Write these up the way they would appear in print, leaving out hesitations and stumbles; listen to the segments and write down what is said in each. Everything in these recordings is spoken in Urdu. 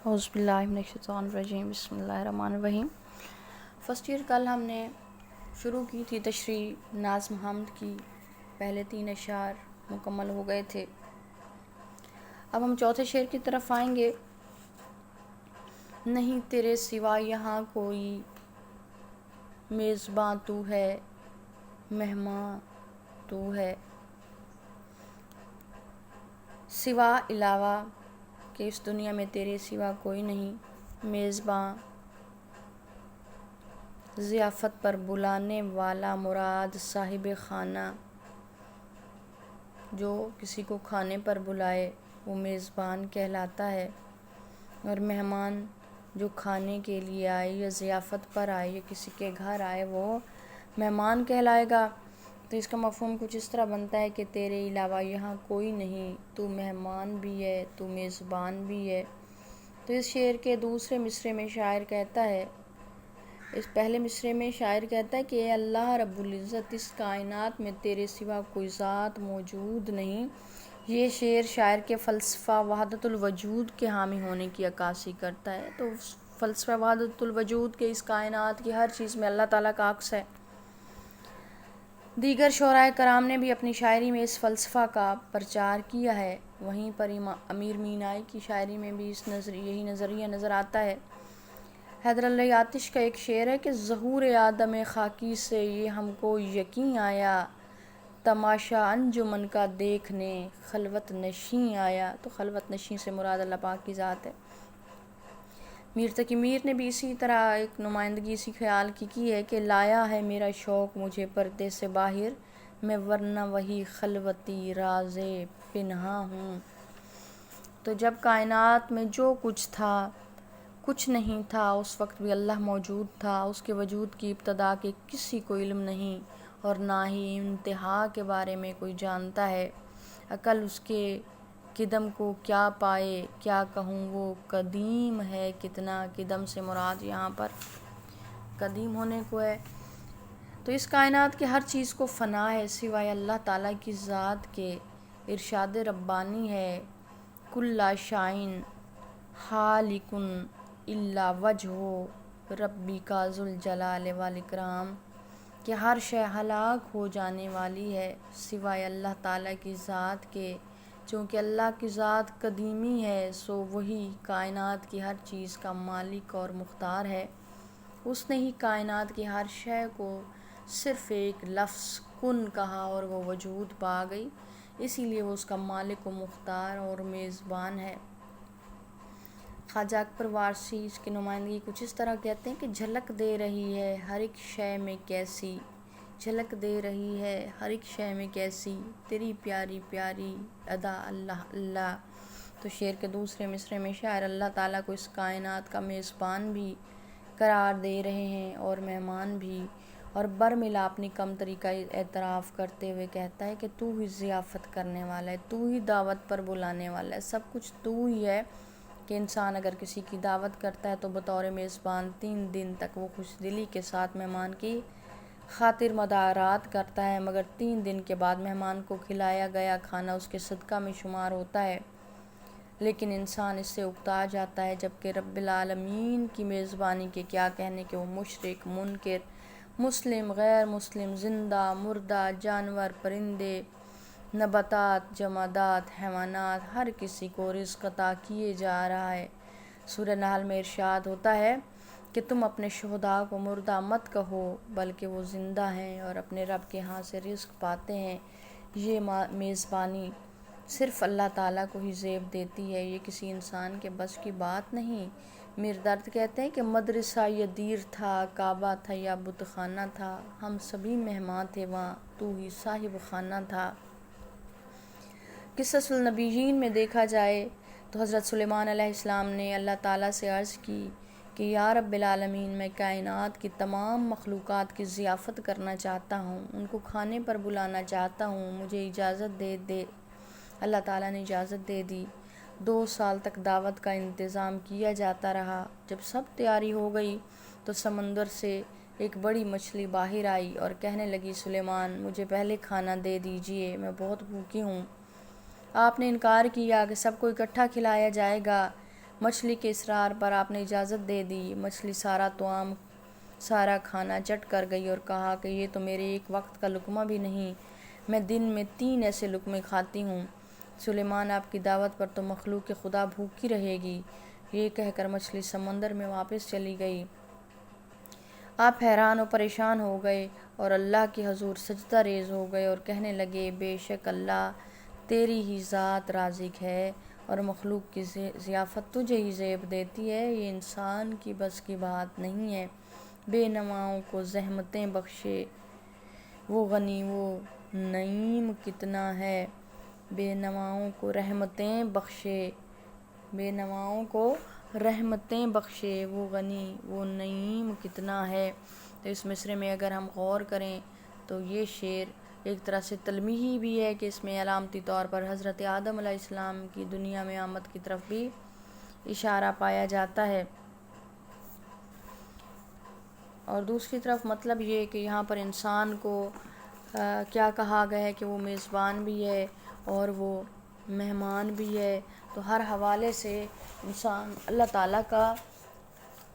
اعوذ باللہ من الشیطان الرجیم، بسم اللہ الرحمن الرحیم۔ فرسٹ ایئر کل ہم نے شروع کی تھی تشریح نظم حمد کی، پہلے 3 اشعار مکمل ہو گئے تھے۔ اب ہم چوتھے شعر کی طرف آئیں گے۔ نہیں تیرے سوا یہاں کوئی، میزباں تو ہے، مہماں تو ہے۔ سوا علاوہ کہ اس دنیا میں تیرے سوا کوئی نہیں، میزباں ضیافت پر بلانے والا مراد صاحب خانہ، جو کسی کو کھانے پر بلائے وہ میزبان کہلاتا ہے، اور مہمان جو کھانے کے لیے آئے یا ضیافت پر آئے یا کسی کے گھر آئے وہ مہمان کہلائے گا۔ تو اس کا مفہوم کچھ اس طرح بنتا ہے کہ تیرے علاوہ یہاں کوئی نہیں، تو مہمان بھی ہے، تو میزبان بھی ہے۔ تو اس شعر کے دوسرے مصرعے میں شاعر کہتا ہے، اس پہلے مصرعے میں شاعر کہتا ہے کہ اے اللہ رب العزت، اس کائنات میں تیرے سوا کوئی ذات موجود نہیں۔ یہ شعر شاعر کے فلسفہ وحدت الوجود کے حامی ہونے کی عکاسی کرتا ہے۔ تو فلسفہ وحدت الوجود کے اس کائنات کی ہر چیز میں اللہ تعالیٰ کا عکس ہے۔ دیگر شعراء کرام نے بھی اپنی شاعری میں اس فلسفہ کا پرچار کیا ہے، وہیں پر امیر مینائی کی شاعری میں بھی یہی نظریہ نظر آتا ہے۔ حیدر علی آتش کا ایک شعر ہے کہ ظہور آدم خاکی سے یہ ہم کو یقین آیا، تماشا انجمن کا دیکھنے خلوت نشیں آیا۔ تو خلوت نشیں سے مراد اللہ پاک کی ذات ہے۔ میر تقی میر نے بھی اسی طرح ایک نمائندگی اسی خیال کی ہے کہ لایا ہے میرا شوق مجھے پردے سے باہر، میں ورنہ وہی خلوتی راز پنہاں ہوں۔ تو جب کائنات میں جو کچھ تھا کچھ نہیں تھا، اس وقت بھی اللہ موجود تھا۔ اس کے وجود کی ابتدا کے کسی کو علم نہیں اور نہ ہی انتہا کے بارے میں کوئی جانتا ہے۔ عقل اس کے قدم کو کیا پائے، کیا کہوں وہ قدیم ہے کتنا۔ قدم سے مراد یہاں پر قدیم ہونے کو ہے۔ تو اس کائنات کی ہر چیز کو فنا ہے سوائے اللہ تعالیٰ کی ذات کے۔ ارشاد ربانی ہے، کل شائن حالک الا وجہ ربی کا ذوالجلال والاکرام، کہ ہر شے ہلاک ہو جانے والی ہے سوائے اللہ تعالیٰ کی ذات کے۔ چونکہ اللہ کی ذات قدیمی ہے سو وہی کائنات کی ہر چیز کا مالک اور مختار ہے۔ اس نے ہی کائنات کی ہر شے کو صرف ایک لفظ کن کہا اور وہ وجود پا گئی، اسی لیے وہ اس کا مالک و مختار اور میزبان ہے۔ خواجہ اکبر وارثی اس کی نمائندگی کچھ اس طرح کہتے ہیں کہ جھلک دے رہی ہے ہر ایک شے میں کیسی، جھلک دے رہی ہے ہر ایک شے میں کیسی، تیری پیاری پیاری ادا اللہ اللہ۔ تو شعر کے دوسرے مصرعے میں شاعر اللہ تعالیٰ کو اس کائنات کا میزبان بھی قرار دے رہے ہیں اور مہمان بھی، اور برملا اپنی کمتری کا اعتراف کرتے ہوئے کہتا ہے کہ تو ہی ضیافت کرنے والا ہے، تو ہی دعوت پر بلانے والا ہے، سب کچھ تو ہی ہے۔ کہ انسان اگر کسی کی دعوت کرتا ہے تو بطور میزبان 3 دن تک وہ خوش دلی کے ساتھ مہمان کی خاطر مدارات کرتا ہے، مگر 3 دن کے بعد مہمان کو کھلایا گیا کھانا اس کے صدقہ میں شمار ہوتا ہے۔ لیکن انسان اس سے اکتا جاتا ہے، جبکہ رب العالمین کی میزبانی کے کیا کہنے کہ وہ مشرک، منکر، مسلم، غیر مسلم، زندہ، مردہ، جانور، پرندے، نباتات، جمادات، حیوانات، ہر کسی کو رزق عطا کیے جا رہا ہے۔ سورہ نحل میں ارشاد ہوتا ہے کہ تم اپنے شہداء کو مردہ مت کہو بلکہ وہ زندہ ہیں اور اپنے رب کے ہاں سے رزق پاتے ہیں۔ یہ میزبانی صرف اللہ تعالیٰ کو ہی زیب دیتی ہے، یہ کسی انسان کے بس کی بات نہیں۔ میر درد کہتے ہیں کہ مدرسہ یا دیر تھا، کعبہ تھا یا بت خانہ تھا، ہم سبھی مہمان تھے وہاں، تو ہی صاحب خانہ تھا۔ قصص النبیین میں دیکھا جائے تو حضرت سلیمان علیہ السلام نے اللہ تعالیٰ سے عرض کی کہ یا رب العالمین، میں کائنات کی تمام مخلوقات کی ضیافت کرنا چاہتا ہوں، ان کو کھانے پر بلانا چاہتا ہوں، مجھے اجازت دے۔ اللہ تعالیٰ نے اجازت دے دی۔ 2 سال تک دعوت کا انتظام کیا جاتا رہا۔ جب سب تیاری ہو گئی تو سمندر سے ایک بڑی مچھلی باہر آئی اور کہنے لگی، سلیمان مجھے پہلے کھانا دے دیجئے، میں بہت بھوکی ہوں۔ آپ نے انکار کیا کہ سب کو اکٹھا کھلایا جائے گا، مچھلی کے اصرار پر آپ نے اجازت دے دی۔ مچھلی سارا کھانا چٹ کر گئی اور کہا کہ یہ تو میرے ایک وقت کا لقمہ بھی نہیں، میں دن میں 3 ایسے لقمے کھاتی ہوں۔ سلیمان آپ کی دعوت پر تو مخلوق خدا بھوکی رہے گی۔ یہ کہہ کر مچھلی سمندر میں واپس چلی گئی۔ آپ حیران و پریشان ہو گئے اور اللہ کے حضور سجدہ ریز ہو گئے اور کہنے لگے، بے شک اللہ تیری ہی ذات رازق ہے اور مخلوق کی ضیافت تجھے ہی زیب دیتی ہے، یہ انسان کی بس کی بات نہیں ہے۔ بے نواؤں کو زحمتیں بخشے وہ غنی وہ نعیم کتنا ہے، بے نواؤں کو رحمتیں بخشے وہ غنی وہ نعیم کتنا ہے۔ تو اس مصرعے میں اگر ہم غور کریں تو یہ شعر ایک طرح سے تلمیحی بھی ہے کہ اس میں علامتی طور پر حضرت آدم علیہ السلام کی دنیا میں آمد کی طرف بھی اشارہ پایا جاتا ہے، اور دوسری طرف مطلب یہ کہ یہاں پر انسان کو کیا کہا گیا ہے کہ وہ میزبان بھی ہے اور وہ مہمان بھی ہے۔ تو ہر حوالے سے اللہ تعالیٰ کا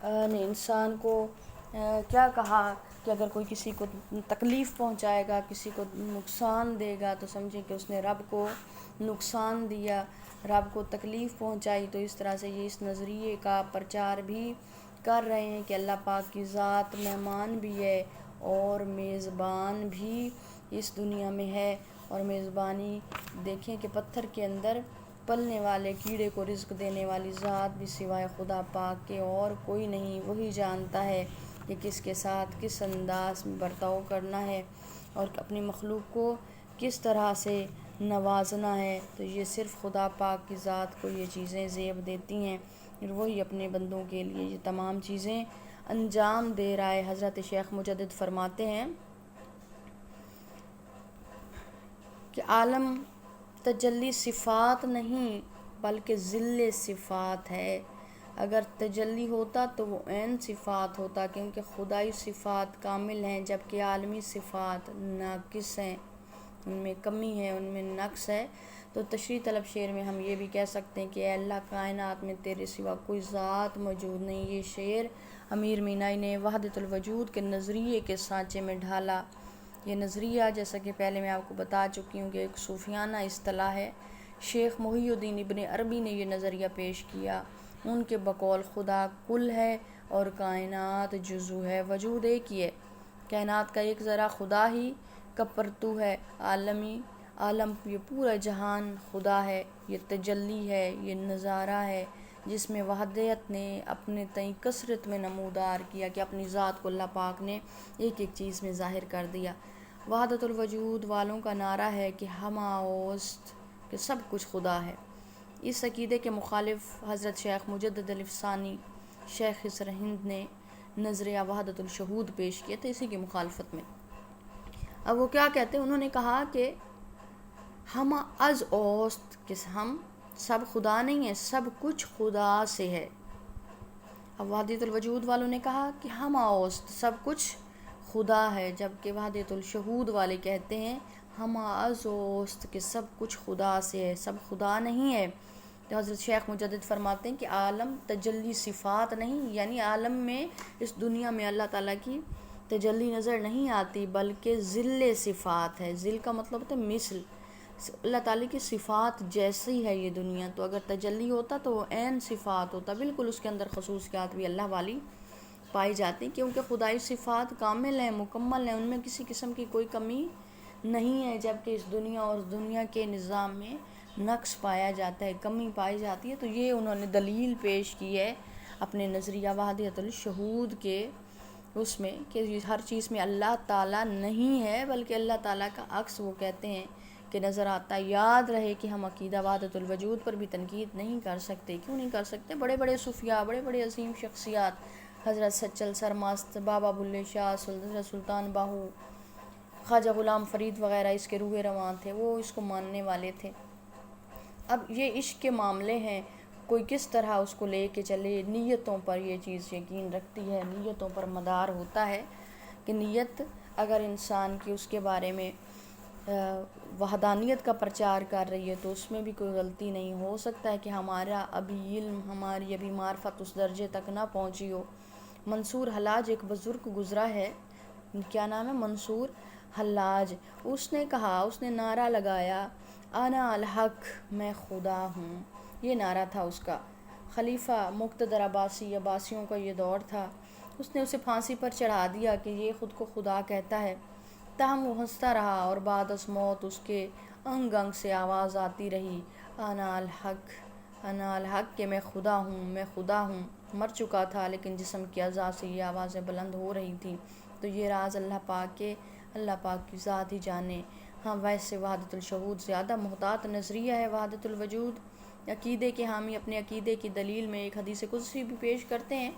نے انسان کو کیا کہا کہ اگر کوئی کسی کو تکلیف پہنچائے گا، کسی کو نقصان دے گا تو سمجھے کہ اس نے رب کو نقصان دیا، رب کو تکلیف پہنچائی۔ تو اس طرح سے یہ اس نظریے کا پرچار بھی کر رہے ہیں کہ اللہ پاک کی ذات مہمان بھی ہے اور میزبان بھی اس دنیا میں ہے، اور میزبانی دیکھیں کہ پتھر کے اندر پلنے والے کیڑے کو رزق دینے والی ذات بھی سوائے خدا پاک کے اور کوئی نہیں، وہی جانتا ہے کہ کس کے ساتھ کس انداز میں برتاؤ کرنا ہے اور اپنی مخلوق کو کس طرح سے نوازنا ہے۔ تو یہ صرف خدا پاک کی ذات کو یہ چیزیں زیب دیتی ہیں، اور وہی اپنے بندوں کے لیے یہ تمام چیزیں انجام دے رہا ہے۔ حضرت شیخ مجدد فرماتے ہیں کہ عالم تجلی صفات نہیں بلکہ ذل صفات ہے۔ اگر تجلی ہوتا تو وہ عین صفات ہوتا، کیونکہ خدائی صفات کامل ہیں جبکہ عالمی صفات ناقص ہیں، ان میں کمی ہے، ان میں نقص ہے۔ تو تشریح طلب شعر میں ہم یہ بھی کہہ سکتے ہیں کہ اے اللہ کائنات میں تیرے سوا کوئی ذات موجود نہیں۔ یہ شعر امیر مینائی نے وحدت الوجود کے نظریے کے سانچے میں ڈھالا۔ یہ نظریہ جیسا کہ پہلے میں آپ کو بتا چکی ہوں کہ ایک صوفیانہ اصطلاح ہے۔ شیخ محی الدین ابن عربی نے یہ نظریہ پیش کیا۔ ان کے بقول خدا کل ہے اور کائنات جزو ہے، وجود ایک ہی ہے، کائنات کا ایک ذرا خدا ہی کا پرتو ہے، عالم یہ پورا جہان خدا ہے، یہ تجلی ہے، یہ نظارہ ہے جس میں وحدت نے اپنے تئیں کثرت میں نمودار کیا کہ اپنی ذات کو اللہ پاک نے ایک ایک چیز میں ظاہر کر دیا۔ وحدت الوجود والوں کا نعرہ ہے کہ ہمہ اوست کہ سب کچھ خدا ہے۔ اس عقیدے کے مخالف حضرت شیخ مجدد الافسانی شیخ سرہند نے نظریہ وحدت الشہود پیش کیا تھا اسی کی مخالفت میں۔ اب وہ کیا کہتے ہیں، انہوں نے کہا کہ ہم از اوست کہ ہم سب خدا نہیں ہیں، سب کچھ خدا سے ہے۔ اب وحدت الوجود والوں نے کہا کہ ہم اوست سب کچھ خدا ہے، جبکہ وحدت الشہود والے کہتے ہیں ہم از اوست کہ سب کچھ خدا سے ہے، سب خدا نہیں ہے۔ تو حضرت شیخ مجدد فرماتے ہیں کہ عالم تجلی صفات نہیں، یعنی عالم میں اس دنیا میں اللہ تعالیٰ کی تجلی نظر نہیں آتی بلکہ ذل صفات ہے۔ ذل کا مطلب ہوتا ہے مثل، اللہ تعالیٰ کی صفات جیسی ہے یہ دنیا۔ تو اگر تجلی ہوتا تو وہ عین صفات ہوتا، بالکل اس کے اندر خصوصیات بھی اللہ والی پائی جاتی، کیونکہ خدائی صفات کامل ہیں، مکمل ہیں، ان میں کسی قسم کی کوئی کمی نہیں ہے، جبکہ اس دنیا اور اس دنیا کے نظام میں نقص پایا جاتا ہے، کمی پائی جاتی ہے۔ تو یہ انہوں نے دلیل پیش کی ہے اپنے نظریہ وحدت الشہود کے اس میں کہ ہر چیز میں اللہ تعالیٰ نہیں ہے بلکہ اللہ تعالیٰ کا عکس وہ کہتے ہیں کہ نظر آتا ہے۔ یاد رہے کہ ہم عقیدہ وحدت الوجود پر بھی تنقید نہیں کر سکتے۔ کیوں نہیں کر سکتے؟ بڑے بڑے صوفیاء، بڑے بڑے عظیم شخصیات، حضرت سچل سرمست، بابا بلے شاہ، حضرت سلطان باہو، خواجہ غلام فرید وغیرہ اس کے روح رواں تھے، وہ اس کو ماننے والے تھے۔ اب یہ عشق کے معاملے ہیں، کوئی کس طرح اس کو لے کے چلے، نیتوں پر یہ چیز یقین رکھتی ہے، نیتوں پر مدار ہوتا ہے کہ نیت اگر انسان کی اس کے بارے میں وحدانیت کا پرچار کر رہی ہے تو اس میں بھی کوئی غلطی نہیں ہو سکتا ہے کہ ہمارا ابھی علم، ہماری ابھی معرفت اس درجے تک نہ پہنچی ہو۔ منصور حلاج ایک بزرگ گزرا ہے، کیا نام ہے؟ منصور حلاج۔ اس نے کہا، اس نے نعرہ لگایا، انا الحق، میں خدا ہوں۔ یہ نعرہ تھا اس کا۔ خلیفہ مقتدر عباسیوں کا یہ دور تھا۔ اس نے اسے پھانسی پر چڑھا دیا کہ یہ خود کو خدا کہتا ہے۔ تاہم وہ ہنستا رہا اور بعد از موت اس کے انگ انگ سے آواز آتی رہی، انا الحق، انا الحق، کہ میں خدا ہوں، میں خدا ہوں۔ مر چکا تھا لیکن جسم کی اعضاء سے یہ آوازیں بلند ہو رہی تھیں۔ تو یہ راز اللہ پاک کی ذات ہی جانے۔ ہاں ویسے وحدت الشہود زیادہ محتاط نظریہ ہے۔ وحدت الوجود عقیدے کے حامی اپنے عقیدے کی دلیل میں ایک حدیث قدسی بھی پیش کرتے ہیں۔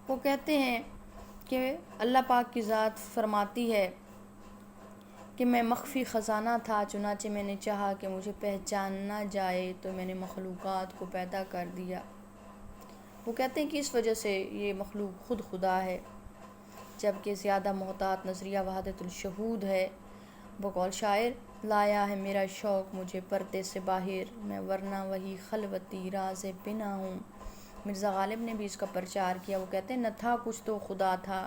وہ کہتے ہیں کہ اللہ پاک کی ذات فرماتی ہے کہ میں مخفی خزانہ تھا، چنانچہ میں نے چاہا کہ مجھے پہچانا جائے تو میں نے مخلوقات کو پیدا کر دیا۔ وہ کہتے ہیں کہ اس وجہ سے یہ مخلوق خود خدا ہے، جبکہ زیادہ محتاط نظریہ وحدت الشہود ہے۔ بقول شاعر، لایا ہے میرا شوق مجھے پردے سے باہر، میں ورنہ وہی خلوتی راز پنہاں ہوں۔ مرزا غالب نے بھی اس کا پرچار کیا۔ وہ کہتے ہیں، نہ تھا کچھ تو خدا تھا،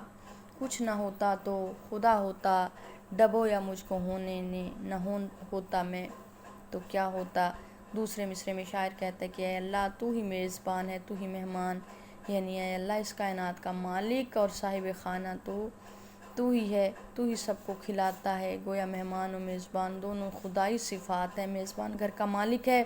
کچھ نہ ہوتا تو خدا ہوتا، ڈبو یا مجھ کو ہونے نے، نہ ہوتا میں تو کیا ہوتا۔ دوسرے مصرے میں شاعر کہتا ہے کہ اے اللہ تو ہی میزبان ہے، تو ہی مہمان، یعنی اے اللہ اس کائنات کا مالک اور صاحب خانہ تو ہی ہے، تو ہی سب کو کھلاتا ہے۔ گویا مہمان و میزبان دونوں خدائی صفات ہیں۔ میزبان گھر کا مالک ہے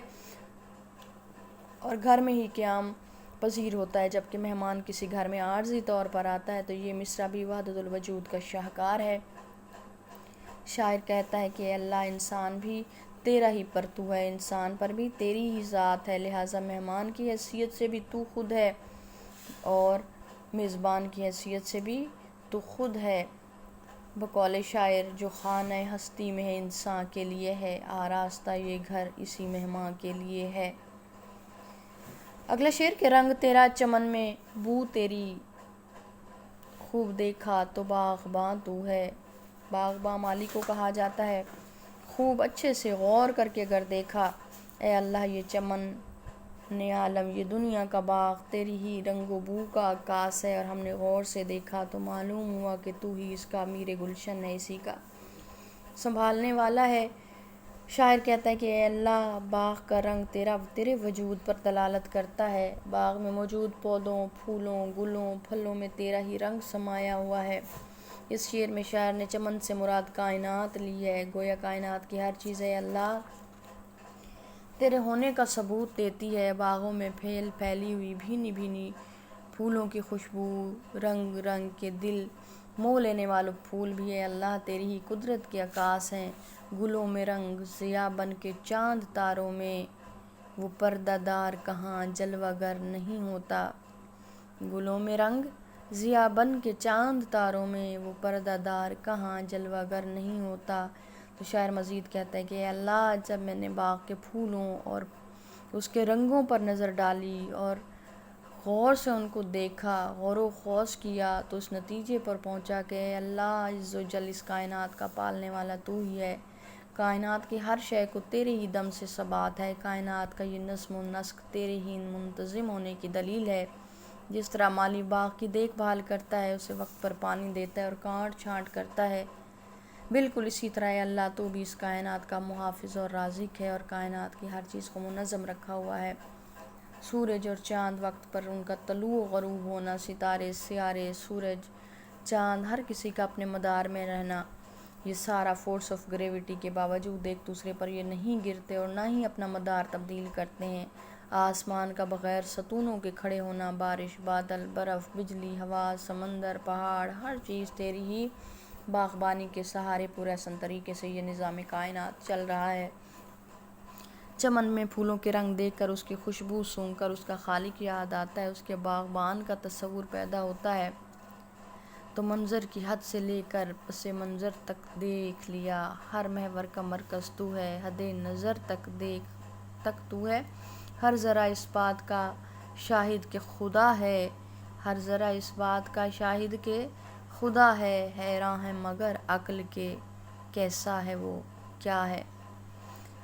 اور گھر میں ہی قیام پذیر ہوتا ہے، جبکہ مہمان کسی گھر میں عارضی طور پر آتا ہے۔ تو یہ مصرع بھی وحدت الوجود کا شاہکار ہے۔ شاعر کہتا ہے کہ اے اللہ انسان بھی تیرا ہی پرتو ہے، انسان پر بھی تیری ہی ذات ہے، لہٰذا مہمان کی حیثیت سے بھی تو خود ہے اور میزبان کی حیثیت سے بھی تو خود ہے۔ بقول شاعر، جو خانہ ہستی میں ہے انسان کے لیے ہے، آراستہ یہ گھر اسی مہمان کے لیے ہے۔ اگلا شعر کہ رنگ تیرا چمن میں بو تیری، خوب دیکھا تو باغباں تو ہے۔ باغباں مالی کو کہا جاتا ہے۔ خوب اچھے سے غور کر کے اگر دیکھا، اے اللہ یہ چمن عالم، یہ دنیا کا باغ تیری ہی رنگ و بو کا عکاس ہے، اور ہم نے غور سے دیکھا تو معلوم ہوا کہ تو ہی اس کا امیر گلشن ہے، اسی کا سنبھالنے والا ہے۔ شاعر کہتا ہے کہ اے اللہ باغ کا رنگ تیرے وجود پر دلالت کرتا ہے، باغ میں موجود پودوں، پھولوں، گلوں، پھلوں میں تیرا ہی رنگ سمایا ہوا ہے۔ اس شعر میں شاعر نے چمن سے مراد کائنات لی ہے، گویا کائنات کی ہر چیز اے اللہ تیرے ہونے کا ثبوت دیتی ہے۔ باغوں میں پھیلی ہوئی بھینی بھینی پھولوں کی خوشبو، رنگ رنگ کے دل موہ لینے والے پھول بھی اے اللہ تیری ہی قدرت کے عکاس ہیں۔ گلوں میں رنگ ضیا بن کے چاند تاروں میں، وہ پردہ دار کہاں جلوہ گر نہیں ہوتا۔ گلوں میں رنگ ضیا بن کے چاند تاروں میں، وہ پردہ دار کہاں جلوہ گر نہیں ہوتا۔ تو شاعر مزید کہتا ہے کہ اے اللہ جب میں نے باغ کے پھولوں اور اس کے رنگوں پر نظر ڈالی اور غور سے ان کو دیکھا، غور و خوض کیا، تو اس نتیجے پر پہنچا کہ اے اللہ عز و جل اس کائنات کا پالنے والا تو ہی ہے۔ کائنات کی ہر شے کو تیرے ہی دم سے ثبات ہے، کائنات کا یہ نظم و نسق تیرے ہی منتظم ہونے کی دلیل ہے۔ جس طرح مالی باغ کی دیکھ بھال کرتا ہے، اسے وقت پر پانی دیتا ہے اور کاٹ چھانٹ کرتا ہے، بالکل اسی طرح اے اللہ تو بھی اس کائنات کا محافظ اور رازق ہے اور کائنات کی ہر چیز کو منظم رکھا ہوا ہے۔ سورج اور چاند، وقت پر ان کا طلوع و غروب ہونا، ستارے، سیارے، سورج، چاند، ہر کسی کا اپنے مدار میں رہنا، یہ سارا فورس آف گریویٹی کے باوجود ایک دوسرے پر یہ نہیں گرتے اور نہ ہی اپنا مدار تبدیل کرتے ہیں۔ آسمان کا بغیر ستونوں کے کھڑے ہونا، بارش، بادل، برف، بجلی، ہوا، سمندر، پہاڑ، ہر چیز تیری ہی باغبانی کے سہارے پورے حسن طریقے سے یہ نظام کائنات چل رہا ہے۔ چمن میں پھولوں کے رنگ دیکھ کر، اس کی خوشبو سونگھ کر اس کا خالق یاد آتا ہے، اس کے باغبان کا تصور پیدا ہوتا ہے۔ تو منظر کی حد سے لے کر پس منظر تک دیکھ لیا، ہر محور کا مرکز تو ہے، حد نظر تک تو ہے، ہر ذرہ اس بات کا شاہد کہ خدا ہے، ہر ذرہ اس بات کا شاہد کہ خدا ہے، حیراں ہے مگر عقل کے کیسا ہے وہ، کیا ہے۔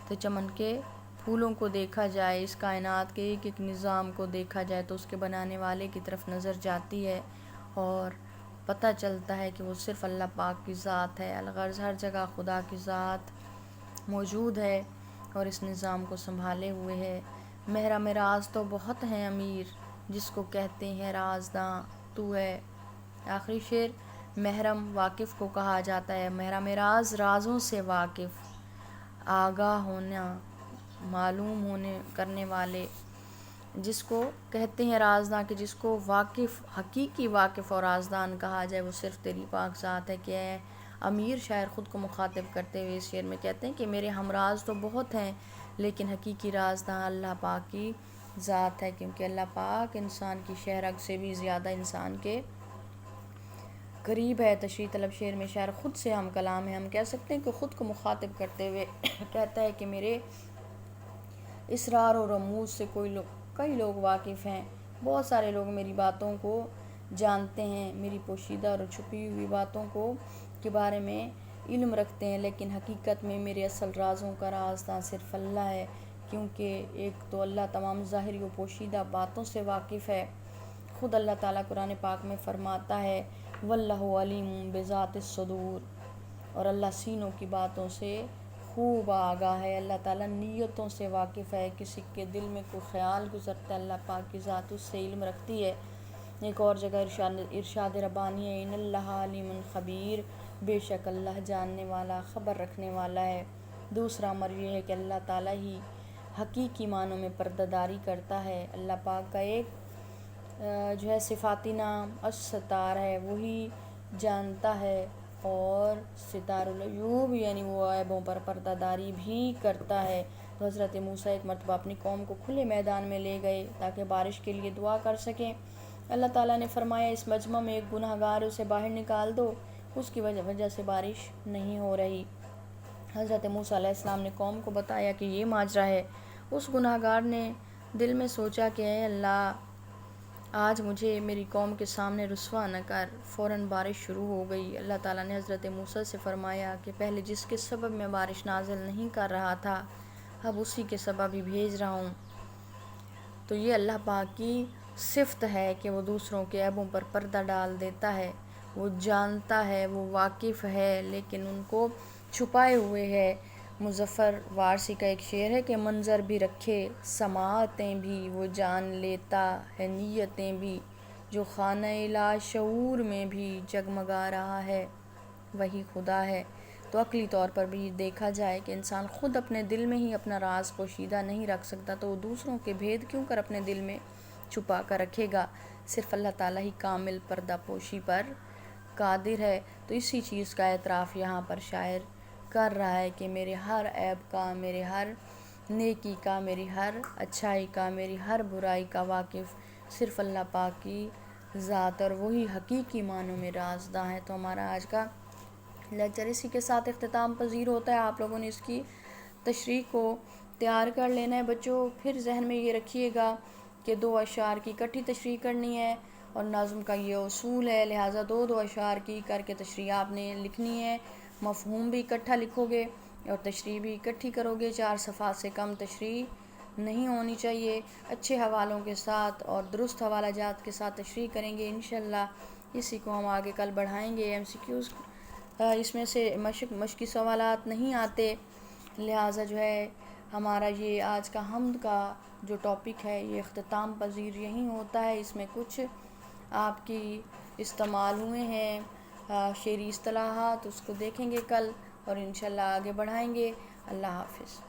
تو چمن کے پھولوں کو دیکھا جائے، اس کائنات کے ایک ایک نظام کو دیکھا جائے تو اس کے بنانے والے کی طرف نظر جاتی ہے اور پتہ چلتا ہے کہ وہ صرف اللہ پاک کی ذات ہے۔ الغرض ہر جگہ خدا کی ذات موجود ہے اور اس نظام کو سنبھالے ہوئے ہے۔ محرم راز تو بہت ہیں امیر، جس کو کہتے ہیں رازداں تو ہے۔ آخری شعر محرم واقف کو کہا جاتا ہے، محرم راز رازوں سے واقف، آگاہ ہونا، معلوم ہونے کرنے والے، جس کو کہتے ہیں رازداں، کہ جس کو واقف، حقیقی واقف اور رازدان کہا جائے وہ صرف تیری پاک ذات ہے۔ کہ اے امیر، شاعر خود کو مخاطب کرتے ہوئے اس شعر میں کہتے ہیں کہ میرے ہمراز تو بہت ہیں لیکن حقیقی رازداں اللہ پاک کی ذات ہے، کیونکہ اللہ پاک انسان کی شہرگ سے بھی زیادہ انسان کے قریب ہے۔ تشریح طلب شعر میں شاعر خود سے ہم کلام ہے، ہم کہہ سکتے ہیں کہ خود کو مخاطب کرتے ہوئے کہتا ہے کہ میرے اسرار و رموز سے کئی لوگ واقف ہیں، بہت سارے لوگ میری باتوں کو جانتے ہیں، میری پوشیدہ اور چھپی ہوئی باتوں کے بارے میں علم رکھتے ہیں، لیکن حقیقت میں میرے اصل رازوں کا رازداں صرف اللہ ہے، کیونکہ ایک تو اللہ تمام ظاہری و پوشیدہ باتوں سے واقف ہے۔ خود اللہ تعالیٰ قرآن پاک میں فرماتا ہے واللہ علیم بذات الصدور، اور اللہ سینوں کی باتوں سے خوب آگاہ ہے۔ اللہ تعالیٰ نیتوں سے واقف ہے، کسی کے دل میں کوئی خیال گزرتا ہے اللہ پاک کی ذات اس سے علم رکھتی ہے۔ ایک اور جگہ ارشاد ربانی ہے ان اللہ علیم خبیر، بے شک اللہ جاننے والا، خبر رکھنے والا ہے۔ دوسرا امر یہ ہے کہ اللہ تعالیٰ ہی حقیقی معنوں میں پردہ داری کرتا ہے۔ اللہ پاک کا ایک جو ہے صفاتی نام الستار ہے، وہی جانتا ہے، اور ستار العیوب یعنی وہ عیبوں پر پردہ داری بھی کرتا ہے۔ تو حضرت موسیٰ ایک مرتبہ اپنی قوم کو کھلے میدان میں لے گئے تاکہ بارش کے لیے دعا کر سکیں۔ اللہ تعالیٰ نے فرمایا اس مجمع میں ایک گناہ گار اسے باہر نکال دو، اس کی وجہ سے بارش نہیں ہو رہی۔ حضرت موسیٰ علیہ السلام نے قوم کو بتایا کہ یہ ماجرا ہے۔ اس گناہ گار نے دل میں سوچا کہ اے اللہ، آج مجھے میری قوم کے سامنے رسوا نہ کر۔ فوراً بارش شروع ہو گئی۔ اللہ تعالیٰ نے حضرت موسیٰ سے فرمایا کہ پہلے جس کے سبب میں بارش نازل نہیں کر رہا تھا اب اسی کے سبب ہی بھیج رہا ہوں۔ تو یہ اللہ پاک کی صفت ہے کہ وہ دوسروں کے عیبوں پر پردہ ڈال دیتا ہے، وہ جانتا ہے، وہ واقف ہے لیکن ان کو چھپائے ہوئے ہے۔ مظفر وارثی کا ایک شعر ہے کہ منظر بھی رکھے سماعتیں بھی، وہ جان لیتا ہے نیتیں بھی، جو خانہ لاشعور میں بھی جگمگا رہا ہے وہی خدا ہے۔ تو عقلی طور پر بھی دیکھا جائے کہ انسان خود اپنے دل میں ہی اپنا راز پوشیدہ نہیں رکھ سکتا تو وہ دوسروں کے بھید کیوں کر اپنے دل میں چھپا کر رکھے گا۔ صرف اللہ تعالیٰ ہی کامل پردہ پوشی پر قادر ہے۔ تو اسی چیز کا اعتراف یہاں پر شاعر کر رہا ہے کہ میرے ہر عیب کا، میرے ہر نیکی کا، میری ہر اچھائی کا، میری ہر برائی کا واقف صرف اللہ پاک کی ذات، اور وہی حقیقی معنوں میں رازداں ہے۔ تو ہمارا آج کا لیکچر اسی کے ساتھ اختتام پذیر ہوتا ہے۔ آپ لوگوں نے اس کی تشریح کو تیار کر لینا ہے بچوں۔ پھر ذہن میں یہ رکھیے گا کہ 2 اشعار کی اکٹھی تشریح کرنی ہے اور نظم کا یہ اصول ہے، لہٰذا 2 اشعار کی کر کے تشریح آپ نے لکھنی ہے۔ مفہوم بھی اکٹھا لکھو گے اور تشریح بھی اکٹھی کرو گے۔ 4 صفحات سے کم تشریح نہیں ہونی چاہیے۔ اچھے حوالوں کے ساتھ اور درست حوالہ جات کے ساتھ تشریح کریں گے انشاءاللہ۔ اسی کو ہم آگے کل بڑھائیں گے۔ MCQs اس میں سے مشقی سوالات نہیں آتے، لہٰذا جو ہے ہمارا یہ آج کا حمد کا جو ٹاپک ہے یہ اختتام پذیر یہیں ہوتا ہے۔ اس میں کچھ آپ کی استعمال ہوئے ہیں شعری اصطلاحات، اس کو دیکھیں گے کل اور انشاءاللہ آگے بڑھائیں گے۔ اللہ حافظ۔